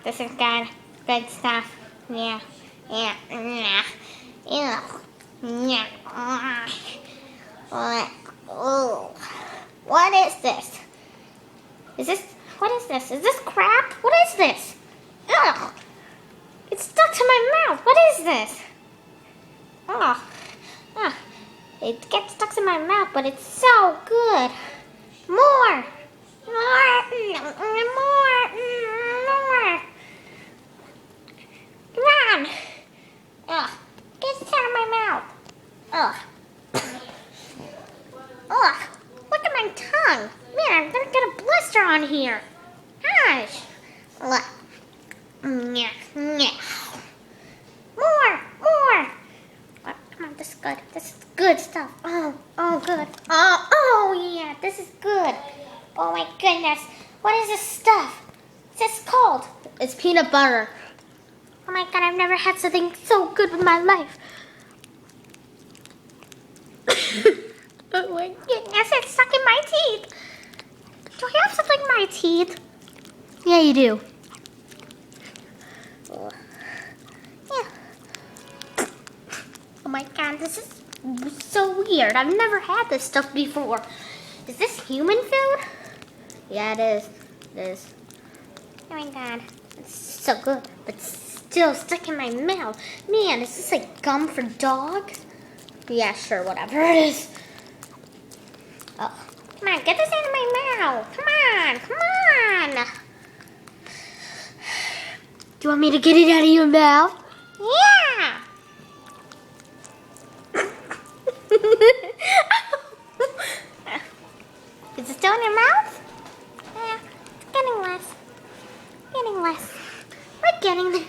This is good. Good stuff. Yeah. Yeah. Yeah. Yeah. Oh. What is this? What is this? Is this crap? What is this? Ugh. It's stuck to my mouth. What is this? Ugh. Ugh. It gets stuck in my mouth, but it's so good. More. More. More. More. Come on. Ugh. Get this out of my mouth. Ugh. Ugh. Look at my tongue. Man, I'm gonna get a blister on here. Gosh. Look. Yeah. Yeah. More. More. Oh, come on, this is good. This is good stuff. Oh, good. Oh, yeah, this is good. Oh my goodness. What is this stuff? What's this called? It's peanut butter. Oh my god, I've never had something so good in my life. Oh my goodness, it's stuck in my teeth. Do I have something in my teeth? Yeah, you do. Yeah. Oh my god, this is so weird. I've never had this stuff before. Is this human food? Yeah, it is. It is. Oh my god, it's so good, but still stuck in my mouth. Man, is this like gum for dogs? Yeah, sure, whatever it is. Oh, come on, get this out of my mouth. Come on, come on. Do you want me to get it out of your mouth? Yeah. Is it still in your mouth? Yeah, it's getting less. Getting less. We're getting there.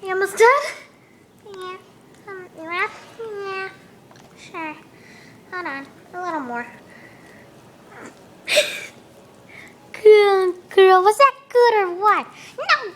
You almost done? Yeah. Left? Yeah. Sure. Hold on. A little more. Girl, was that good or what? No,